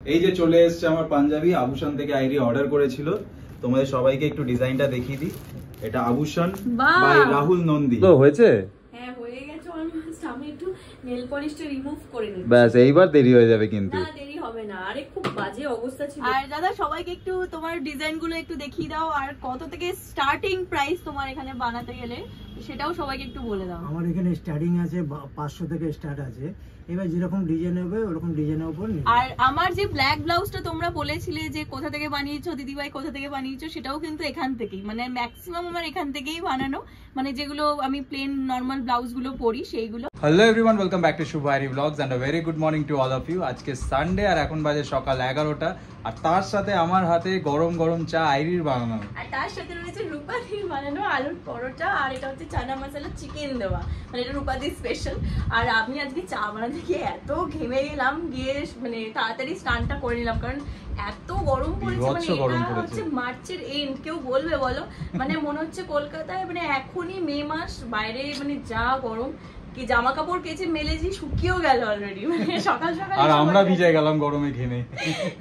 এই যে চলে এসেছে আমার পাঞ্জাবি আভূষণ থেকে আইরি অর্ডার করেছিল। তোমাদের সবাইকে একটু ডিজাইনটা দেখিয়ে দিই। এটা আভূষণ বাই রাহুল নন্দী। তো হয়েছে? হ্যাঁ হয়ে গেছে অলমোস্ট। আমি একটু নেল পলিশটা রিমুভ করে নিচ্ছি। ব্যাস এইবার দেরি হয়ে যাবে কিন্তু। না দেরি হবে না, আরে খুব বাজে অবস্থা ছিল। আর দাদা সবাইকে একটু তোমার ডিজাইনগুলো একটু দেখিয়ে দাও, আর কত থেকে স্টার্টিং প্রাইস তোমার এখানে বানাতে গেলে সেটাও সবাইকে একটু বলে দাও। আমার এখানে স্টার্টিং আছে 500 থেকে স্টার্ট আছে, এবার যেরকম ডিজাইন হবে ওরকম ডিজাইনের উপর। আর আমার যে ব্ল্যাক ব্লাউজটা তোমরা বলেছিলে যে কোথা থেকে বানিয়েছো দিদিভাই, কোথা থেকে বানিয়েছো, সেটাও কিন্তু এখান থেকেই, মানে ম্যাক্সিমাম আমার এখান থেকেই বানানো, মানে যেগুলো আমি প্লেন নরমাল ব্লাউজ গুলো পরি সেইগুলো। Hello everyone, welcome back to Shubho Airi blogs and a very good morning to all of you. আজকে সানডে আর এখন বাজে সকাল 11টা, আর তার সাথে আমার হাতে গরম গরম চা আইরির বানানো, আর তার সাথে রয়েছে রূপাদির বানানো আলুর পরোটা, আর এটা হচ্ছে চানা মশলা চিকেন দেওয়া, মানে এটা রূপাদির স্পেশাল। আর আমি আজকে চা বানাতে গিয়ে এত ঘেমে গেলাম, গিয়ে মানে তাড়াতাড়ি স্নানটা করে নিলাম, কারণ এত গরম পড়েছে। মানে এটা হচ্ছে মার্চের এন্ড, কেউ বলবে বলো, মানে মনে হচ্ছে কলকাতায় মানে এখনই মে মাস, বাইরে মানে যা গরম, কি জামা কাপড় কেচে মেলেছি শুকিয়েও গেল অলরেডি, মানে সকাল সকাল আর আমরা ভিজে গেলাম গরমে ঘেমে।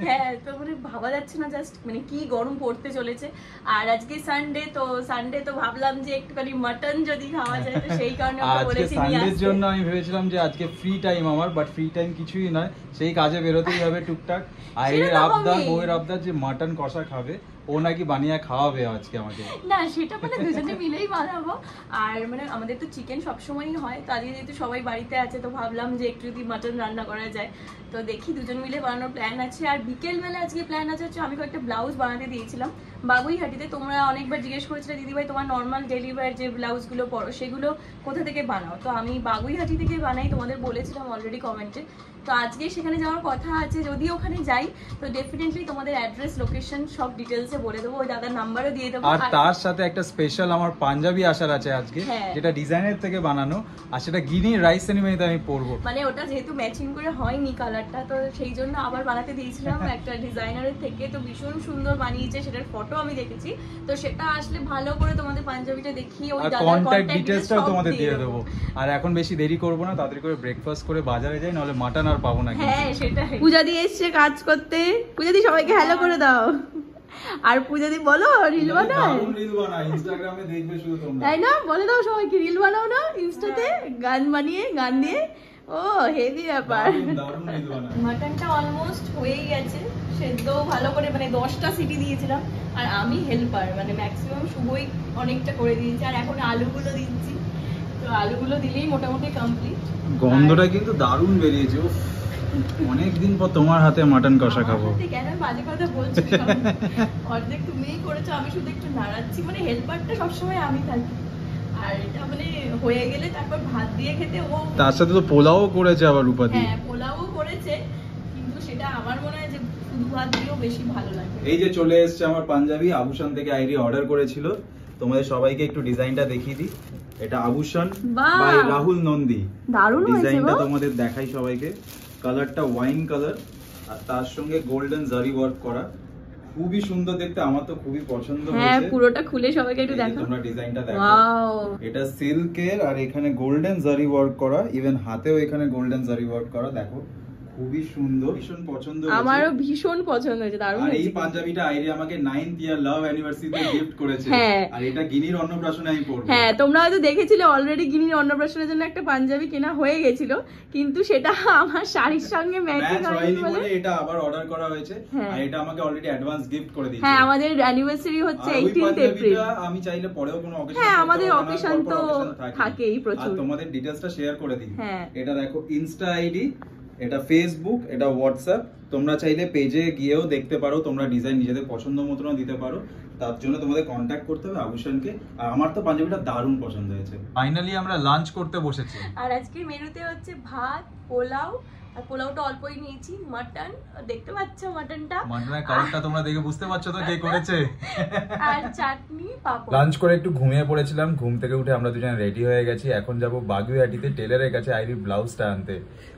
হ্যাঁ, তো মানে ভাবা যাচ্ছে না জাস্ট মানে কি গরম পড়তে চলেছে। আর আজকে সানডে, তো সানডে তো ভাবলাম যে একটুখানি মাটন যদি খাওয়া যায়, তো সেই কারণে আমরা বলেছি নিয়ে আসতে। সানডের জন্য আমি ভেবেছিলাম যে আজকে ফ্রি টাইম আমার, বাট ফ্রি টাইম কিছুই নয়, সেই কাজে বেরোতেই হবে টুকটাক। আইরির আবদার, বউয়ের আবদার যে মাটন কষা খাবে, ও নাকি বানিয়ে খাওয়াবে আজকে আমাকে। না সেটা মানে দুজনে মিলেই বানাবো। আর মানে আমাদের তো চিকেন সবসময়ই হয়, তো আজকে যেহেতু সবাই বাড়িতে আছে, তো ভাবলাম যে একটু যদি মাটন রান্না করা যায়, তো দেখি দুজন মিলে বানানোর প্ল্যান আছে। আর বিকেলবেলা আজকে প্ল্যান আছে হচ্ছে, আমি কয়েকটা ব্লাউজ বানাতে দিয়েছিলাম বাগুইহাটিতে। তোমরা অনেকবার জিজ্ঞেস করেছিলে দিদিভাই তোমার নর্মাল ডেলি ওয়্যার যে ব্লাউজগুলো পরো সেগুলো কোথা থেকে বানাও, তো আমি বাগুইহাটি থেকে বানাই, তোমাদের বলেছিলাম অলরেডি কমেন্টে। তো আজকে সেখানে যাওয়ার কথা আছে, যদি ওখানে যাই তো ডেফিনেটলি তোমাদের অ্যাড্রেস, লোকেশন সব ডিটেলসে বলে দেবো, ওই দাদার নাম্বারও দিয়ে দেবো। আর তার সাথে একটা স্পেশাল আমার পাঞ্জাবি আসার আছে আজকে, যেটা ডিজাইনের থেকে বানানো, আর সেটা গিনি রাইস সেরিমনিতে আমি পরবো। মানে ওটা যেহেতু ম্যাচিং করে হয়নি কালারটা, তো সেই জন্য আবার বানাতে দিয়েছিলাম একটা ডিজাইনারের থেকে, তো ভীষণ সুন্দর বানিয়েছে, সেটার ফটো আমি দেখেছি। তো সেটা আসলে ভালো করে তোমাদের পাঞ্জাবিটা দেখিয়ে ওই দাদার কন্টাক্ট ডিটেইলসটাও তোমাদের দিয়ে দেবো। আর এখন বেশি দেরি করব না, তাড়াতাড়ি করে ব্রেকফাস্ট করে বাজারে যাই, নাহলে মাটন আর পাবো না। হ্যাঁ সেটাই। পূজা দি এসছে কাজ করতে, পূজা দি সবাইকে হ্যালো করে দাও। আর পূজা দি বলো রিল বানাও, রিল বানাও, ইনস্টাগ্রামে দেখবে শুধু তোমরা, তাই না? বলে দাও সবাইকে রিল বানাও না ইনস্টাতে, গান বানিয়ে গান দিয়ে। ও হেভি ব্যাপার। মাটনটা অলমোস্ট হয়েই গেছে সেদ্ধ ভালো করে, মানে 10টা সিটি দিয়েছিলাম, আর আমি হেল্পার, মানে ম্যাক্সিমাম শুভই অনেকটা করে দিয়েছে। আর এখন আলুগুলো দিচ্ছি, তো আলুগুলো দিলেই মোটামুটি কমপ্লিট। গন্ধটা কিন্তু দারুণ বেরিয়েছে। অনেকদিন পর তোমার হাতে মাটন কষা খাবো। কেন বাজে কথা বলছো? অর্ধেক তুমিই করেছো, আমি শুধু একটু নাড়াচ্ছি, মানে হেল্পারটা সবসময় আমি থাকি। আর এটা মানে হয়ে গেলে তারপর ভাত দিয়ে খেতে ও, তার সাথে তো পোলাও করেছে আবার রূপাদি। হ্যাঁ পোলাও করেছে, কিন্তু সেটা আমার মনে হয় যে শুধু ভাত দিয়েও বেশি ভালো লাগে। এই যে চলে এসেছে আমার পাঞ্জাবি আভূষণ থেকে আইরি অর্ডার করেছিল। তোমাদের সবাইকে একটু ডিজাইনটা দেখিয়ে দিই। এটা আভূষণ বাই রাহুল নন্দী। দারুণ হয়েছে। ডিজাইনটা তোমাদের দেখাই সবাইকে। কালারটা ওয়াইন কালার, আর তার সঙ্গে গোল্ডেন জারি ওয়ার্ক করা, খুবই সুন্দর দেখতে, আমার তো খুবই পছন্দ হয়েছে। হ্যাঁ পুরোটা খুলে সবাইকে একটু দেখো, তোমরা ডিজাইনটা দেখো। ওয়াও, এটা সিল্কের, আর এখানে গোল্ডেন জারি ওয়ার্ক করা, ইভেন হাতেও এখানে গোল্ডেন জারি ওয়ার্ক করা, দেখো খুবই সুন্দর, ভীষণ পছন্দ হয়েছে। আমারও ভীষণ পছন্দ হয়েছে, দারুণ আর হয়েছে। এই পাঞ্জাবিটা আইরি আমাকে 9th ইয়ার লাভ অ্যানিভার্সারিতে গিফট করেছে। আর এটা গিনির অন্নপ্রাশনে আমি পরবো। হ্যাঁ তোমরা হয়তো দেখেছিলে অলরেডি গিনির অন্নপ্রাশনের জন্য একটা পাঞ্জাবি কেনা হয়ে গেছিল, কিন্তু সেটা আমার শাড়ির সঙ্গে ম্যাচিং হয়নি বলে এটা আবার অর্ডার করা হয়েছে। আর এটা আমাকে অলরেডি অ্যাডভান্স গিফট করে দিয়েছে। হ্যাঁ আমাদের অ্যানিভার্সারি হচ্ছে 18th এপ্রিল। আমি চাইলে পরেও কোনো অকেশন, হ্যাঁ আমাদের অকেশন তো থাকেই প্রচুর। আর তোমাদের ডিটেইলসটা শেয়ার করে দিই। হ্যাঁ এটা দেখো ইনস্টা আইডি, এটা ফেসবুক, এটা হোয়াটসঅ্যাপ। তোমরা চাইলে পেজে গিয়েও দেখতে পারো, তোমরা ডিজাইন নিজেদের পছন্দ মতন দিতে পারো। তার জন্য তোমাদের কন্ট্যাক্ট করতে হবে আভূষণকে। আর আমার তো পাঞ্জাবিটা দারুণ পছন্দ হয়েছে। ফাইনালি আমরা লাঞ্চ করতে বসেছি। আর আজকে মেনুতে হচ্ছে ভাত, পোলাও, আর পোলাওটা অল্পই নিয়েছি, মাটন দেখতে পাচ্ছ, মাটনটা মাটনের কালারটা তোমরা দেখে বুঝতে পারছো তো কে করেছে। আর চাটনি, পাপড়। লাঞ্চ করে একটু ঘুমিয়ে পড়েছিলাম, ঘুম থেকে উঠে আমরা দুজন রেডি হয়ে গেছি। এখন যাব বাগুইহাটিতে টেলারের কাছে আইরি ব্লাউজটা আনতে।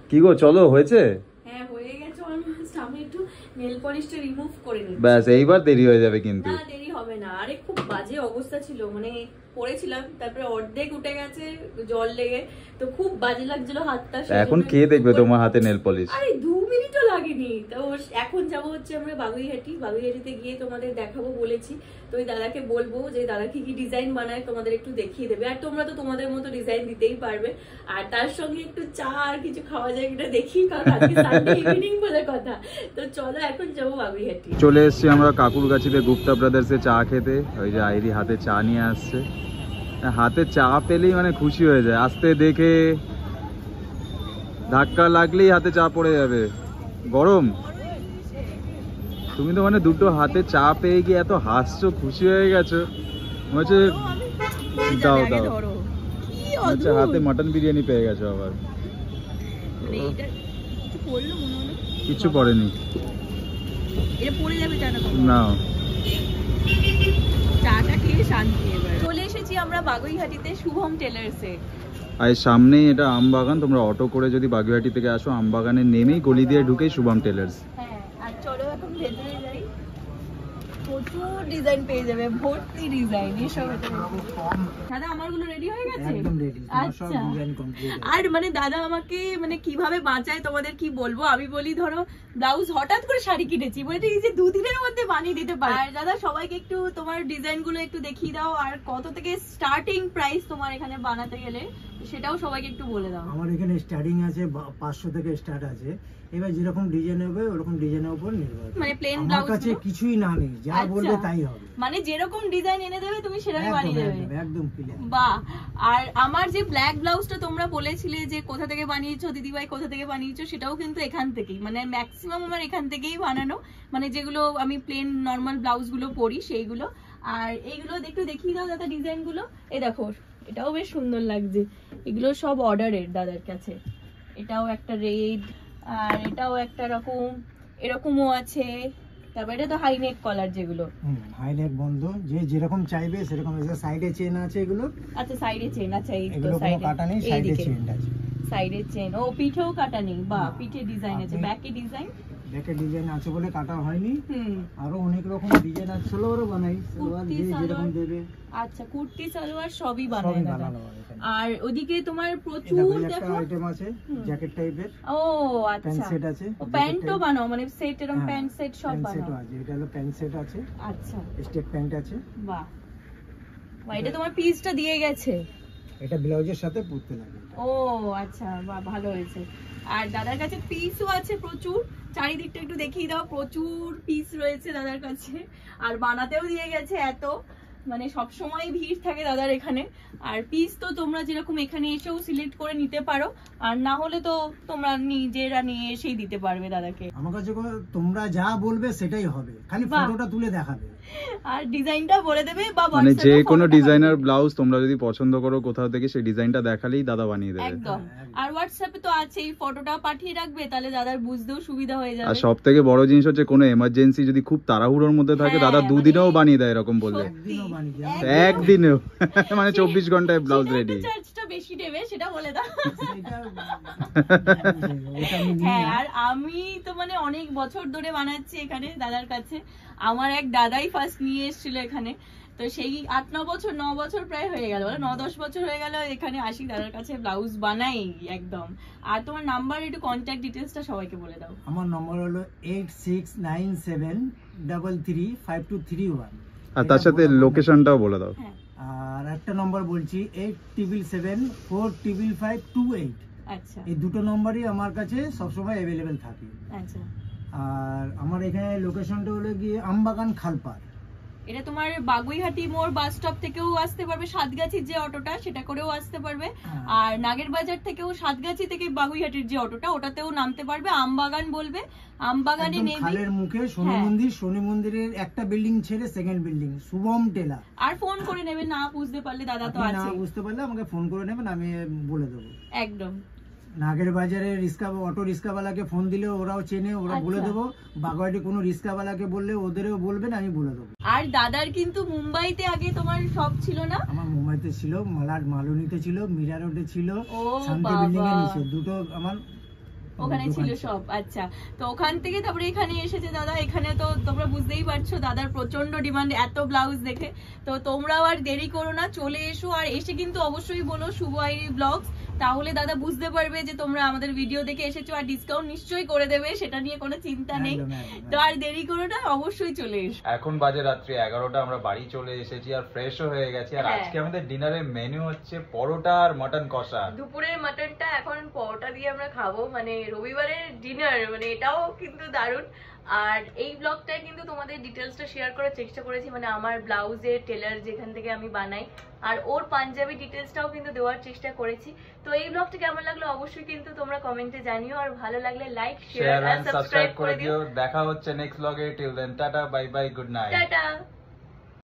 কি গো চলো, হয়েছে? হ্যাঁ হয়ে গেছে অলমোস্ট। আমি একটু নেল পলিশটা রিমুভ করে নিচ্ছি। ব্যাস এইবার দেরি হয়ে যাবে কিন্তু। না দেরি হবে না, আরে খুব বাজে অবস্থা ছিল, মানে পরেছিলাম, তারপরে অর্ধেক উঠে গেছে জল লেগে, তো খুব বাজে লাগছিল হাতটা। এখন কে দেখবে তোমার হাতে নেল পলিশ? আরে ধুবে মিনিটও লাগেনি। তো এখন যাব হচ্ছে আমরা বাগুইহাটিতে গিয়ে তোমাদের দেখাবো বলেছি। তো ওই দাদাকে বলবো যে দাদা কি কি ডিজাইন বানায় তোমাদের একটু দেখিয়ে দেবে, আর তোমরা তো তোমাদের মতো ডিজাইন দিতেই পারবে, আর তার সঙ্গে একটু চা আর কিছু খাওয়া যায় এটা দেখি, কারণ আজকে সানডে ইভিনিং বলে কথা। তো চলো এখন যাবো বাগুইহাটি। চলে এসেছি আমরা কাকুরগাছিতে গুপ্তা ব্রাদার্সে চা খেতে। ওই যে আইরি হাতে চা নিয়ে আসছে, হাতে চা পেলেই মানে খুশি হয়ে যায়। আসতে দেখে ধাক্কা লাগলেই হাতে চা পড়ে যাবে। গরম, তুমি তো মানে দুটো হাতে চা পেয়ে গিয়ে এত হাসছো, খুশি হয়ে গেছো, হচ্ছে দাও দাও, আচ্ছা হাতে মাটন বিরিয়ানি পেয়ে গেছো আবার। কিছু পড়েনি না, চাটা খেয়ে শান্তি। এবার চলে এসেছি আমরা বাগুইহাটিতে শুভম টেলার্সে। আর সামনেই এটা আমবাগান, তোমরা অটো করে যদি বাগুইহাটি থেকে আসো আমবাগানে নেমেই গলি দিয়ে ঢুকেই শুভম টেলার্স। হ্যাঁ, আর চলো এখন ভেতরে যাই। প্রচুর ডিজাইন পেয়ে যাবে, ভর্তি ডিজাইন এসব। দাদা আমারগুলো রেডি হয়ে গেছে? একদম রেডি, সব আচ্ছা। Design complete. আর মানে দাদা আমাকে মানে কিভাবে বাঁচায় তোমাদের কি বলবো। আমি বলি ধরো ব্লাউজ হঠাৎ করে শাড়ি কিনেছি, বলে এই যে 2 দিনের মধ্যে বানিয়ে দিতে পারে। আর দাদা সবাইকে একটু তোমার ডিজাইন গুলো একটু দেখিয়ে দাও, আর কত থেকে স্টার্টিং প্রাইস তোমার এখানে বানাতে গেলে সেটাও সবাইকে একটু বলে দাও। আমার এখানে স্টার্টিং আছে 500 থেকে স্টার্ট আছে। এবার যেরকম ডিজাইন হবে ওরকম ডিজাইনের উপর নির্ভর করে। মানে প্লেন আমার ব্লাউজ কাছে কিছুই না নেই, যা আচ্ছা। বলবে তাই হবে। মানে যেরকম ডিজাইন এনে দেবে তুমি সেরকমই বানিয়ে দেবে। একদম ক্লিয়ার। বাহ। আর আমার যে ব্ল্যাক ব্লাউজটা তোমরা বলেছিলে যে কোথা থেকে বানিয়েছো দিদিভাই, কোথা থেকে বানিয়েছো, সেটাও কিন্তু এখান থেকেই, মানে ম্যাক্সিমাম আমার এখান থেকেই বানানো, মানে যেগুলো আমি প্লেন নর্মাল ব্লাউজ গুলো পরি সেইগুলো। আর এইগুলো একটু দেখিয়ে দাও দাদা ডিজাইন গুলো। এই দেখো এটাও বেশ সুন্দর লাগছে, এগুলো সব অর্ডারের দাদার কাছে। এটাও একটা রেড, আর এটাও একটা রকম, এরকমও আছে। তারপর এটা তো হাই নেক কলার, যেগুলো হাই নেক বন্ধ, যে যেরকম চাইবে সেরকম। সাইডে চেন আছে এগুলো। আচ্ছা সাইডে চেন, আচ্ছা এই তো এগুলো কোনো সাইডে, কাটা নেই, সাইডে চেন আছে। সাইডে চেন, ও পিঠেও কাটা নেই। বাহ, পিঠে ডিজাইন আছে, ব্যাকে ডিজাইন, ব্যাকে ডিজাইন আছে বলে কাটা হয়নি। আরো অনেক রকম ডিজাইন আছে, সালোয়ারও বানাই, সালোয়ার যে যেরকম দেবে। আচ্ছা কুর্তি সালোয়ার সবই বানায় দাদা। আর ওদিকে তোমার প্রচুর দেখো আইটেম আছে, জ্যাকেট টাইপের। ও আচ্ছা, প্যান্ট সেট আছে, ও প্যান্টও বানাও, মানে সেট এরকম প্যান্ট সেট সব প্যান্ট সেটও বানাও। আছে। এটা হলো প্যান্ট সেট আছে, আচ্ছা স্টেপ প্যান্ট আছে। বাহ, এটা তোমার পিসটা দিয়ে গেছে, এটা ব্লাউজের সাথে পরতে লাগে। ও আচ্ছা বাহ, ভালো হয়েছে। আর দাদার কাছে পিসও আছে প্রচুর, চারিদিকটা একটু দেখিয়ে দাও। প্রচুর পিস রয়েছে দাদার কাছে, আর বানাতেও দিয়ে গেছে এত, মানে সব সময় ভিড় থাকে দাদার এখানে। আর পিস তো তোমরা যেরকম এখানে এসেও সিলেক্ট করে নিতে পারো, আর না হলে তো তোমরা নিজেরা নিয়ে এসেই দিতে পারবে দাদাকে। আমার কাছে তোমরা যা বলবে সেটাই হবে, খালি ফটোটা তুলে দেখাবে আর ডিজাইনটা বলে দেবে, বা মানে যে কোনো ডিজাইনার ব্লাউজ তোমরা যদি পছন্দ করো কোথাও থেকে, সেই ডিজাইনটা দেখালেই দাদা বানিয়ে দেবে একদম। আর হোয়াটসঅ্যাপে তো আছে, এই ফটোটা পাঠিয়ে রাখবে, তাহলে দাদার বুঝতেও সুবিধা হয়ে যাবে। আর সবথেকে বড় জিনিস হচ্ছে কোনো এমার্জেন্সি যদি খুব তাড়াহুড়োর মধ্যে থাকে, দাদা 2 দিনেও বানিয়ে দেয় এরকম বললে। একদিনেও, মানে 24 ঘন্টায় ব্লাউজ রেডি। চার্জটা বেশি নেবে সেটা বলে দাও। হ্যাঁ, আর আমি তো মানে অনেক বছর ধরে বানাচ্ছি এখানে দাদার কাছে। আমার এক দাদাই ফার্স্ট নিয়ে এসেছিল এখানে, তো সেই 8-9 বছর প্রায় হয়ে গেল, 9-10 বছর হয়ে গেল এখানে আসি দাদার কাছে, ব্লাউজ বানাই একদম। আর তোমার নাম্বার, একটু কন্ট্যাক্ট ডিটেলসটা সবাইকে বলে দাও। আমার নম্বর হলো 8697335231। আর তার সাথে লোকেশনটাও বলে দাও। আর একটা নম্বর বলছি 8777455528। আচ্ছা, এই দুটো নম্বরই আমার কাছে সবসময় অ্যাভেলেবেল থাকে। আচ্ছা। আর আমার এখানে লোকেশনটা হলো গিয়ে আমবাগান খালপাড়। এটা তোমার বাগুইহাটি মোড় বাস স্টপ থেকেও আসতে পারবে, সাতগাছির যে অটোটা সেটা করেও আসতে পারবে। আর নাগের বাজার থেকেও, সাতগাছি থেকে বাগুইহাটির যে অটোটা ওটাতেও নামতে পারবে। আমবাগান বলবে, আমবাগানে নেমে খালের মুখে শনি মন্দির, শনি মন্দিরের একটা বিল্ডিং ছেড়ে সেকেন্ড বিল্ডিং, শুভম টেলার। আর ফোন করে নেবে, না বুঝতে পারলে দাদা তো আছে, না বুঝতে পারলে আমাকে ফোন করে নেবেন, আমি বলে দেবো। একদম। নাগের বাজারে অটো রিক্সাওয়ালাকে ফোন দিলে ওরাও চেনে, ওরা বলে দেবো। বাগুইহাটি কোনো রিক্সাওয়ালাকে বললে ওদেরও বলবেন, আমি বলে দেবো। আর দাদার কিন্তু মুম্বাইতে আগে তোমার সব ছিল না? আমার মুম্বাইতে ছিল, মালুনিতে ছিল, মিরা রোডে ছিল, ও শান্তি বিল্ডিং এর নিচে দুটো আমার ওখানে ছিল সব। আচ্ছা, তো ওখান থেকে তারপরে এখানে এসেছে দাদা। এখানে তো তোমরা বুঝতেই পারছো দাদার প্রচন্ড ডিমান্ড এত ব্লাউজ দেখে। তো তোমরাও আর দেরি করো না, চলে এসো। আর এসে কিন্তু অবশ্যই বলো শুভ আইরি ব্লগস, তাহলে দাদা বুঝতে পারবে যে তোমরা আমাদের ভিডিও দেখে এসেছো, আর ডিসকাউন্ট নিশ্চয়ই করে দেবে, সেটা নিয়ে কোনো চিন্তা নেই। একদম, একদম। তো আর দেরি করো না, অবশ্যই চলে এসো। এখন বাজে রাত্রি 11টা, আমরা বাড়ি চলে এসেছি আর ফ্রেশও হয়ে গেছি। আর হ্যাঁ। আজকে আমাদের ডিনারের মেনু হচ্ছে পরোটা আর মটন কষা। দুপুরের মাটনটা এখন পরোটা দিয়ে আমরা খাবো, মানে রবিবারের ডিনার, মানে এটাও কিন্তু দারুণ। আর এই ব্লগটায় কিন্তু তোমাদের ডিটেলসটা শেয়ার করার চেষ্টা করেছি, মানে আমার ব্লাউজের টেলার যেখান থেকে আমি বানাই, আর ওর পাঞ্জাবি ডিটেলসটাও কিন্তু দেওয়ার চেষ্টা করেছি। তো এই ব্লগটা কেমন লাগলো অবশ্যই কিন্তু তোমরা কমেন্টে জানিও, আর ভালো লাগলে লাইক শেয়ার শেয়ার আর এন্ড সাবস্ক্রাইব সাবস্ক্রাইব করে করে দিও। দিও। দেখা হচ্ছে next blog. Till then ta-ta, bye bye, good night. Tata.